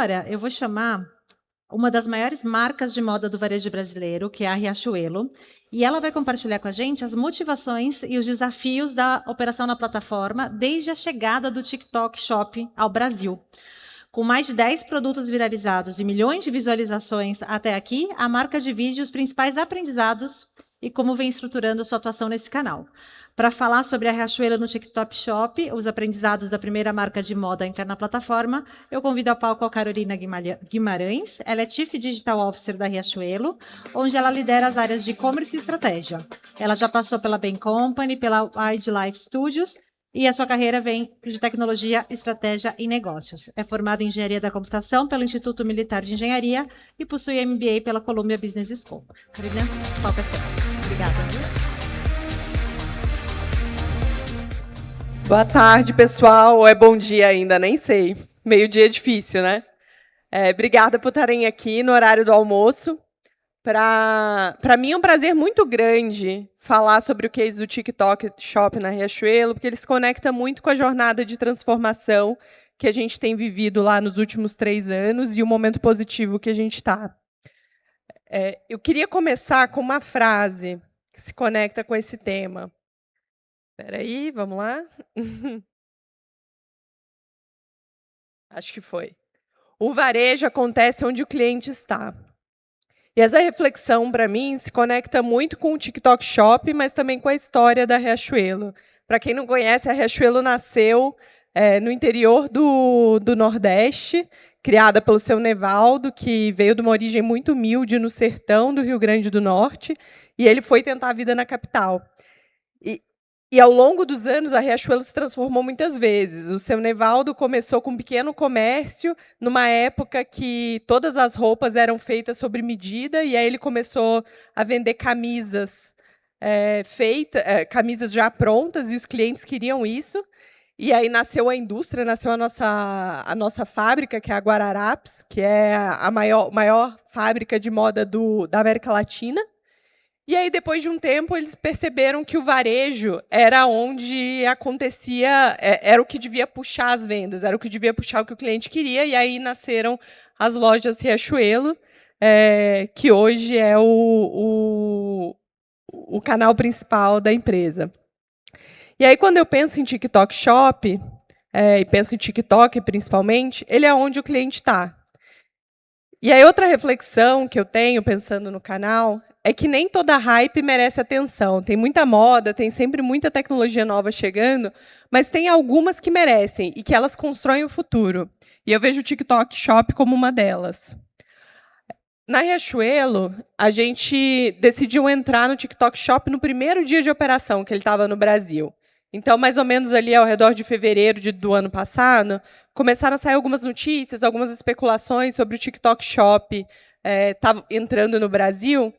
agora eu vou chamar uma das maiores marcas de moda do varejo brasileiro, que é a Riachuelo, e ela vai compartilhar com a gente as motivações e os desafios da operação na plataforma desde a chegada do TikTok Shop ao Brasil. Com mais de 10 produtos viralizados e milhões de visualizações até aqui, a marca divide os principais aprendizados e como vem estruturando sua atuação nesse canal. Para falar sobre a Riachuelo no TikTok Shop, os aprendizados da primeira marca de moda a entrar na plataforma, eu convido ao palco a Carolina Guimarães. Ela é Chief Digital Officer da Riachuelo, onde ela lidera as áreas de e-commerce e estratégia. Ela já passou pela Bain Company, pela Wildlife Studios, e a sua carreira vem de tecnologia, estratégia e negócios. É formada em engenharia da computação pelo Instituto Militar de Engenharia e possui MBA pela Columbia Business School. Carolina, o palco é seu. Obrigada. Boa tarde, pessoal. Ou é bom dia ainda? Nem sei. Meio-dia é difícil, né? Obrigada por estarem aqui no horário do almoço. Para mim é um prazer muito grande falar sobre o case do TikTok Shop na Riachuelo, porque ele se conecta muito com a jornada de transformação que a gente tem vivido lá nos últimos 3 anos e o momento positivo que a gente está. Eu queria começar com uma frase que se conecta com esse tema. Espera aí, vamos lá. Acho que foi. O varejo acontece onde o cliente está. E essa reflexão, para mim, se conecta muito com o TikTok Shop, mas também com a história da Riachuelo. Para quem não conhece, a Riachuelo nasceu no interior do Nordeste, criada pelo seu Nevaldo, que veio de uma origem muito humilde no sertão do Rio Grande do Norte, e ele foi tentar a vida na capital. E ao longo dos anos, a Riachuelo se transformou muitas vezes. O seu Nevaldo começou com um pequeno comércio, numa época que todas as roupas eram feitas sob medida, e aí ele começou a vender camisas camisas já prontas, e os clientes queriam isso. E aí nasceu a indústria, nasceu a nossa fábrica, que é a Guararapes, que é a maior fábrica de moda da América Latina. E aí, depois de um tempo, eles perceberam que o varejo era onde acontecia, era o que devia puxar as vendas, era o que devia puxar o que o cliente queria, e aí nasceram as lojas Riachuelo, que hoje é o canal principal da empresa. E aí, quando eu penso em TikTok Shop, e penso em TikTok principalmente, ele é onde o cliente está. E aí, outra reflexão que eu tenho, pensando no canal, é que nem toda hype merece atenção. Tem muita moda, tem sempre muita tecnologia nova chegando, mas tem algumas que merecem e que elas constroem o futuro. E eu vejo o TikTok Shop como uma delas. Na Riachuelo, a gente decidiu entrar no TikTok Shop no primeiro dia de operação que ele estava no Brasil. Então, mais ou menos ali ao redor de fevereiro do ano passado, começaram a sair algumas notícias, algumas especulações sobre o TikTok Shop entrando no Brasil,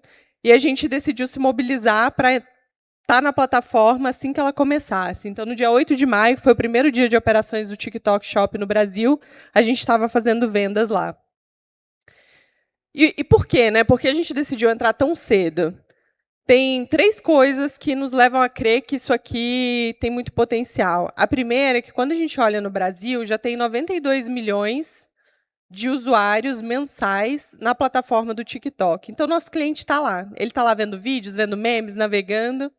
e a gente decidiu se mobilizar para estar na plataforma assim que ela começasse. Então, no dia 8 de maio, que foi o primeiro dia de operações do TikTok Shop no Brasil, a gente estava fazendo vendas lá. E por quê, né? Por que a gente decidiu entrar tão cedo? Tem 3 coisas que nos levam a crer que isso aqui tem muito potencial. A primeira é que, quando a gente olha no Brasil, já tem 92 milhões de usuários mensais na plataforma do TikTok. Então, nosso cliente está lá. Ele está lá vendo vídeos, vendo memes, navegando.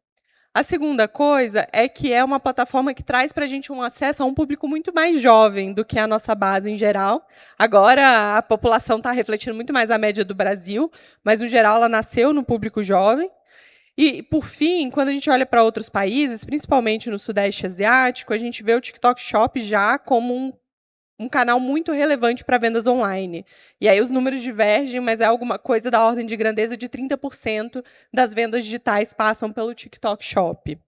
A segunda coisa é que é uma plataforma que traz para a gente um acesso a um público muito mais jovem do que a nossa base em geral. Agora, a população está refletindo muito mais a média do Brasil, mas, no geral, ela nasceu no público jovem. E, por fim, quando a gente olha para outros países, principalmente no Sudeste Asiático, a gente vê o TikTok Shop já como um canal muito relevante para vendas online. E aí os números divergem, mas é alguma coisa da ordem de grandeza de 30% das vendas digitais passam pelo TikTok Shop.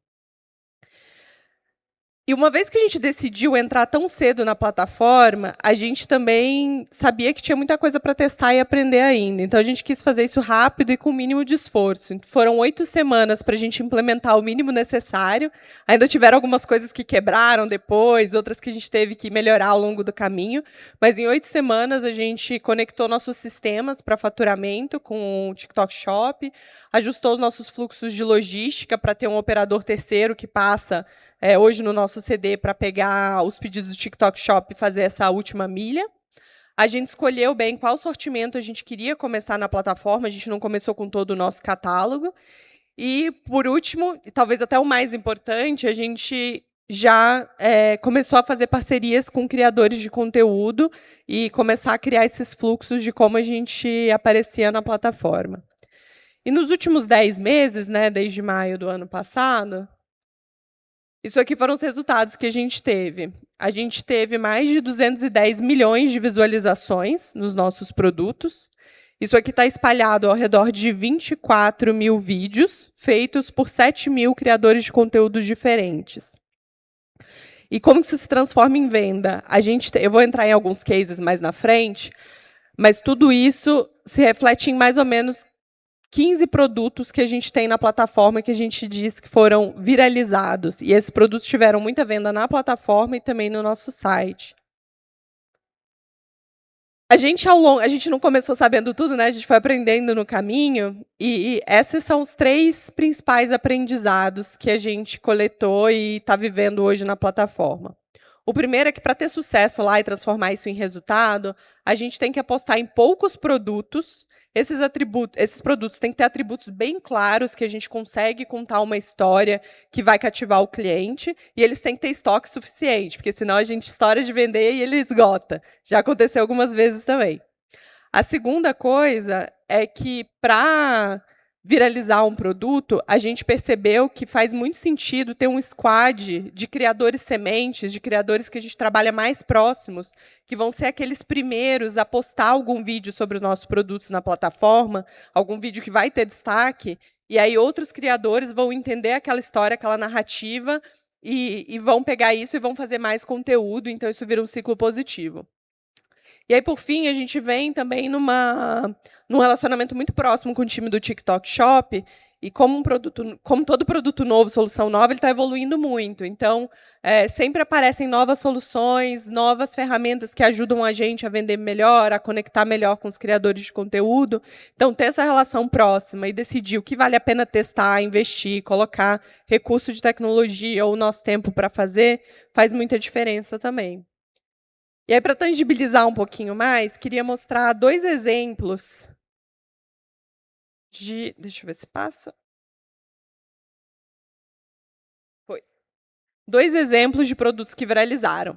E uma vez que a gente decidiu entrar tão cedo na plataforma, a gente também sabia que tinha muita coisa para testar e aprender ainda. Então, a gente quis fazer isso rápido e com o mínimo de esforço. Foram 8 semanas para a gente implementar o mínimo necessário. Ainda tiveram algumas coisas que quebraram depois, outras que a gente teve que melhorar ao longo do caminho. Mas, em 8 semanas, a gente conectou nossos sistemas para faturamento com o TikTok Shop, ajustou os nossos fluxos de logística para ter um operador terceiro que passa hoje no nosso CD para pegar os pedidos do TikTok Shop e fazer essa última milha. A gente escolheu bem qual sortimento a gente queria começar na plataforma, a gente não começou com todo o nosso catálogo. E, por último, e talvez até o mais importante, a gente já começou a fazer parcerias com criadores de conteúdo e começar a criar esses fluxos de como a gente aparecia na plataforma. E nos últimos 10 meses, né, desde maio do ano passado, isso aqui foram os resultados que a gente teve. A gente teve mais de 210 milhões de visualizações nos nossos produtos. Isso aqui está espalhado ao redor de 24 mil vídeos, feitos por 7 mil criadores de conteúdos diferentes. E como isso se transforma em venda? Eu vou entrar em alguns cases mais na frente, mas tudo isso se reflete em mais ou menos 15 produtos que a gente tem na plataforma que a gente diz que foram viralizados. E esses produtos tiveram muita venda na plataforma e também no nosso site. A gente não começou sabendo tudo, né? A gente foi aprendendo no caminho. E esses são os 3 principais aprendizados que a gente coletou e está vivendo hoje na plataforma. O primeiro é que, para ter sucesso lá e transformar isso em resultado, a gente tem que apostar em poucos produtos. Esses produtos têm que ter atributos bem claros, que a gente consegue contar uma história que vai cativar o cliente, e eles têm que ter estoque suficiente, porque senão a gente estoura de vender e ele esgota. Já aconteceu algumas vezes também. A segunda coisa é que, para viralizar um produto, a gente percebeu que faz muito sentido ter um squad de criadores sementes, de criadores que a gente trabalha mais próximos, que vão ser aqueles primeiros a postar algum vídeo sobre os nossos produtos na plataforma, algum vídeo que vai ter destaque, e aí outros criadores vão entender aquela história, aquela narrativa, e vão pegar isso e vão fazer mais conteúdo, então isso vira um ciclo positivo. E aí, por fim, a gente vem também num relacionamento muito próximo com o time do TikTok Shop, e como todo produto novo, solução nova, ele está evoluindo muito. Então, sempre aparecem novas soluções, novas ferramentas que ajudam a gente a vender melhor, a conectar melhor com os criadores de conteúdo. Então, ter essa relação próxima e decidir o que vale a pena testar, investir, colocar recurso de tecnologia ou o nosso tempo para fazer, faz muita diferença também. E aí, para tangibilizar um pouquinho mais, queria mostrar 2 exemplos de... Deixa eu ver se passa. Foi. 2 exemplos de produtos que viralizaram.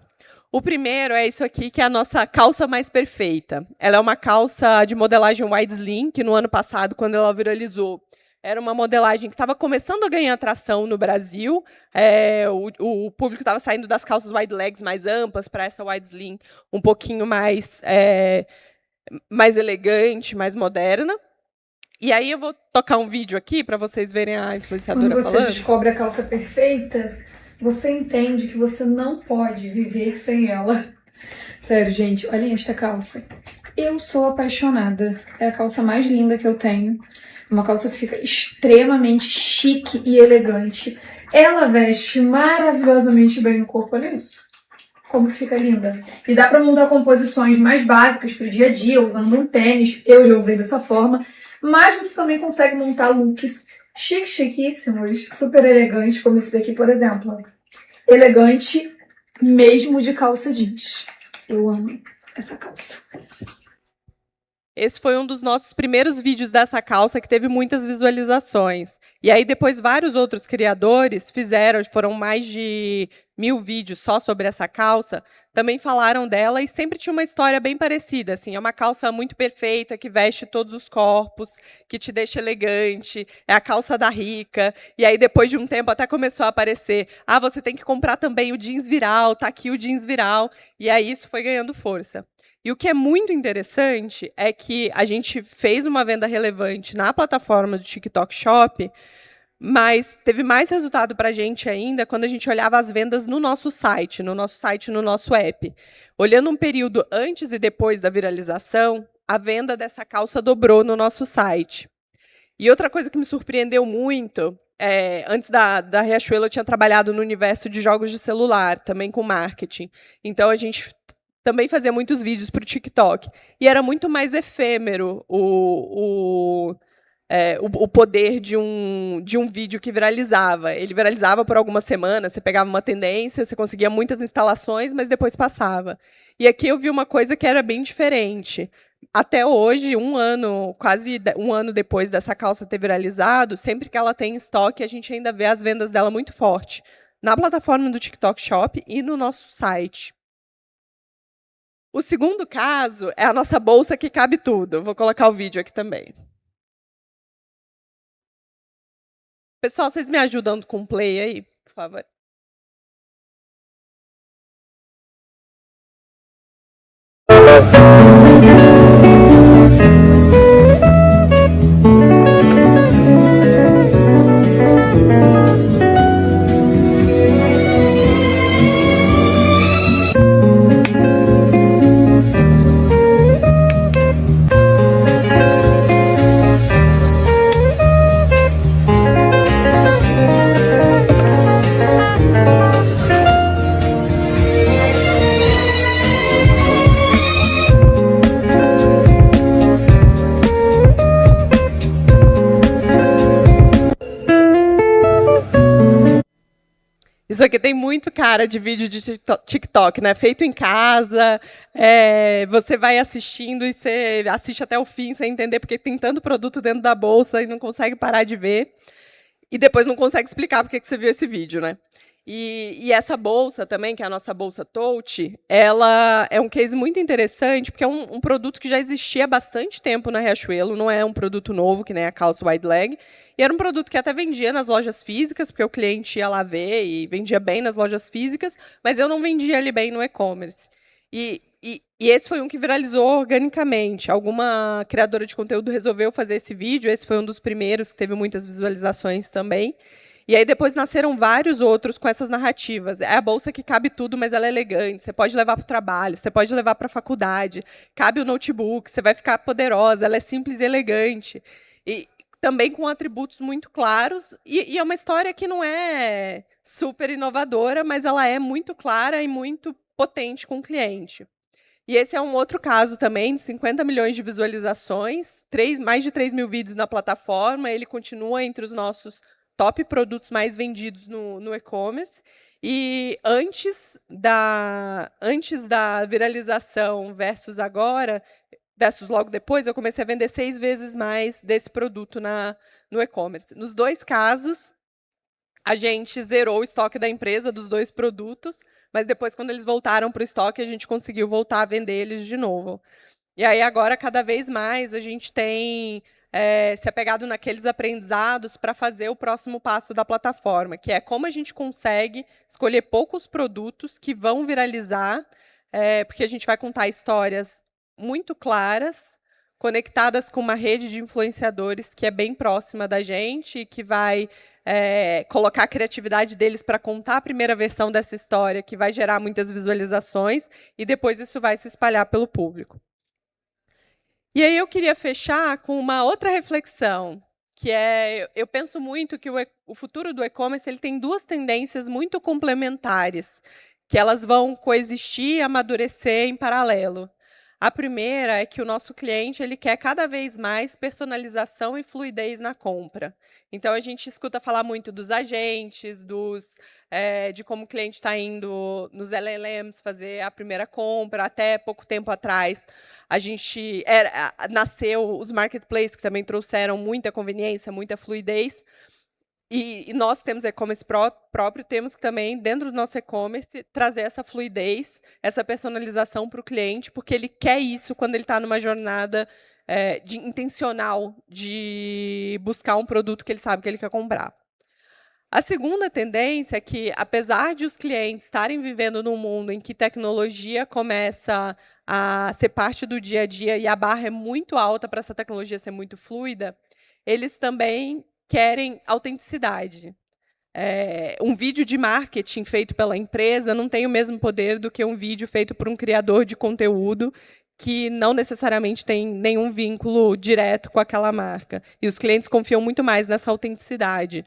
O primeiro é isso aqui, que é a nossa calça mais perfeita. Ela é uma calça de modelagem wide slim, que no ano passado, quando ela viralizou, era uma modelagem que estava começando a ganhar atração no Brasil. O público estava saindo das calças wide legs mais amplas para essa wide slim um pouquinho mais elegante, mais moderna. E aí eu vou tocar um vídeo aqui para vocês verem a influenciadora falando. Quando você descobre a calça perfeita, você entende que você não pode viver sem ela. Sério, gente, olhem esta calça. Eu sou apaixonada. É a calça mais linda que eu tenho. Uma calça que fica extremamente chique e elegante. Ela veste maravilhosamente bem o corpo, olha isso. Como que fica linda. E dá pra montar composições mais básicas pro dia a dia, usando um tênis. Eu já usei dessa forma. Mas você também consegue montar looks chiquíssimos, super elegantes, como esse daqui, por exemplo. Elegante mesmo de calça jeans. Eu amo essa calça. Esse foi um dos nossos primeiros vídeos dessa calça, que teve muitas visualizações. E aí, depois, vários outros criadores foram mais de 1000 vídeos só sobre essa calça, também falaram dela e sempre tinha uma história bem parecida. Assim, é uma calça muito perfeita, que veste todos os corpos, que te deixa elegante, é a calça da rica. E aí, depois de um tempo, até começou a aparecer, você tem que comprar também o jeans viral, tá aqui o jeans viral. E aí, isso foi ganhando força. E o que é muito interessante é que a gente fez uma venda relevante na plataforma do TikTok Shop, mas teve mais resultado para a gente ainda quando a gente olhava as vendas no nosso site, no nosso app. Olhando um período antes e depois da viralização, a venda dessa calça dobrou no nosso site. E outra coisa que me surpreendeu muito, antes da Riachuelo, eu tinha trabalhado no universo de jogos de celular, também com marketing. Então, a gente também fazia muitos vídeos para o TikTok. E era muito mais efêmero o poder de um vídeo que viralizava. Ele viralizava por algumas semanas, você pegava uma tendência, você conseguia muitas instalações, mas depois passava. E aqui eu vi uma coisa que era bem diferente. Até hoje, quase um ano depois dessa calça ter viralizado, sempre que ela tem estoque, a gente ainda vê as vendas dela muito forte, na plataforma do TikTok Shop e no nosso site. O segundo caso é a nossa bolsa que cabe tudo. Vou colocar o vídeo aqui também. Pessoal, vocês me ajudam com o play aí, por favor? Isso aqui tem muito cara de vídeo de TikTok, né? Feito em casa, você vai assistindo e você assiste até o fim sem entender porque tem tanto produto dentro da bolsa e não consegue parar de ver. E depois não consegue explicar por que você viu esse vídeo, né? E essa bolsa também, que é a nossa bolsa Touch, ela é um case muito interessante, porque é um produto que já existia há bastante tempo na Riachuelo, não é um produto novo, que nem a calça wide leg, e era um produto que até vendia nas lojas físicas, porque o cliente ia lá ver e vendia bem nas lojas físicas, mas eu não vendia ele bem no e-commerce. E esse foi um que viralizou organicamente. Alguma criadora de conteúdo resolveu fazer esse vídeo, esse foi um dos primeiros, que teve muitas visualizações também. E aí depois nasceram vários outros com essas narrativas. É a bolsa que cabe tudo, mas ela é elegante. Você pode levar para o trabalho, você pode levar para a faculdade. Cabe o notebook, você vai ficar poderosa. Ela é simples e elegante. E também com atributos muito claros. E é uma história que não é super inovadora, mas ela é muito clara e muito potente com o cliente. E esse é um outro caso também, de 50 milhões de visualizações, mais de 3 mil vídeos na plataforma. Ele continua entre os nossos top produtos mais vendidos no e-commerce. E antes da viralização versus agora, versus logo depois, eu comecei a vender 6 vezes mais desse produto no e-commerce. Nos dois casos, a gente zerou o estoque da empresa dos 2 produtos, mas depois, quando eles voltaram para o estoque, a gente conseguiu voltar a vender eles de novo. E aí, agora, cada vez mais, a gente tem se apegado naqueles aprendizados para fazer o próximo passo da plataforma, que é como a gente consegue escolher poucos produtos que vão viralizar, porque a gente vai contar histórias muito claras, conectadas com uma rede de influenciadores que é bem próxima da gente e que vai colocar a criatividade deles para contar a primeira versão dessa história, que vai gerar muitas visualizações, e depois isso vai se espalhar pelo público. E aí eu queria fechar com uma outra reflexão, que eu penso muito que o futuro do e-commerce ele tem 2 tendências muito complementares, que elas vão coexistir e amadurecer em paralelo. A primeira é que o nosso cliente ele quer cada vez mais personalização e fluidez na compra. Então, a gente escuta falar muito dos agentes, de como o cliente está indo nos LLMs fazer a primeira compra. Até pouco tempo atrás, nasceu os marketplaces, que também trouxeram muita conveniência, muita fluidez. E nós temos e-commerce próprio, temos que também, dentro do nosso e-commerce, trazer essa fluidez, essa personalização para o cliente, porque ele quer isso quando ele está numa jornada intencional de buscar um produto que ele sabe que ele quer comprar. A segunda tendência é que, apesar de os clientes estarem vivendo num mundo em que tecnologia começa a ser parte do dia a dia e a barra é muito alta para essa tecnologia ser muito fluida, eles também querem autenticidade. Um vídeo de marketing feito pela empresa não tem o mesmo poder do que um vídeo feito por um criador de conteúdo que não necessariamente tem nenhum vínculo direto com aquela marca. E os clientes confiam muito mais nessa autenticidade.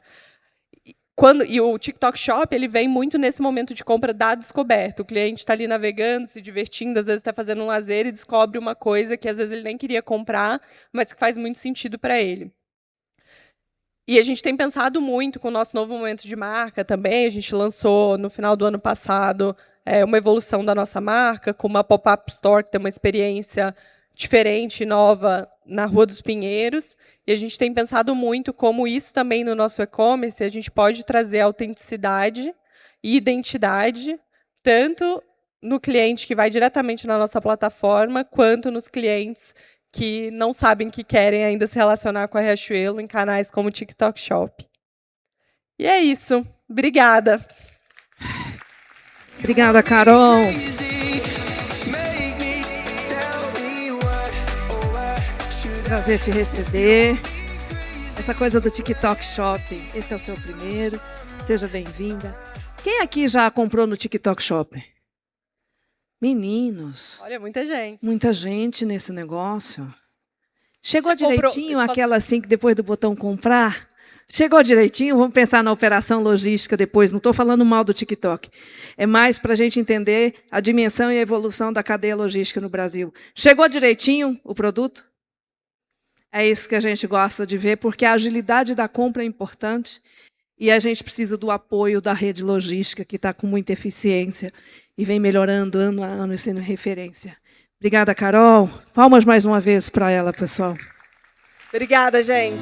E o TikTok Shop ele vem muito nesse momento de compra da descoberta. O cliente está ali navegando, se divertindo, às vezes está fazendo um lazer e descobre uma coisa que às vezes ele nem queria comprar, mas que faz muito sentido para ele. E a gente tem pensado muito com o nosso novo momento de marca também. A gente lançou, no final do ano passado, uma evolução da nossa marca, com uma pop-up store que tem uma experiência diferente, nova, na Rua dos Pinheiros. E a gente tem pensado muito como isso também no nosso e-commerce, a gente pode trazer autenticidade e identidade, tanto no cliente que vai diretamente na nossa plataforma, quanto nos clientes que não sabem que querem ainda se relacionar com a Riachuelo em canais como o TikTok Shop. E é isso. Obrigada. Obrigada, Carol. Prazer te receber. Essa coisa do TikTok Shop, esse é o seu primeiro. Seja bem-vinda. Quem aqui já comprou no TikTok Shop? Meninos. Olha, muita gente. Muita gente nesse negócio. Chegou Você comprou- direitinho aquela assim que depois do botão comprar? Chegou direitinho? Vamos pensar na operação logística depois. Não estou falando mal do TikTok. É mais para a gente entender a dimensão e a evolução da cadeia logística no Brasil. Chegou direitinho o produto? É isso que a gente gosta de ver, porque a agilidade da compra é importante e a gente precisa do apoio da rede logística, que está com muita eficiência e vem melhorando ano a ano e sendo referência. Obrigada, Carol. Palmas mais uma vez para ela, pessoal. Obrigada, gente.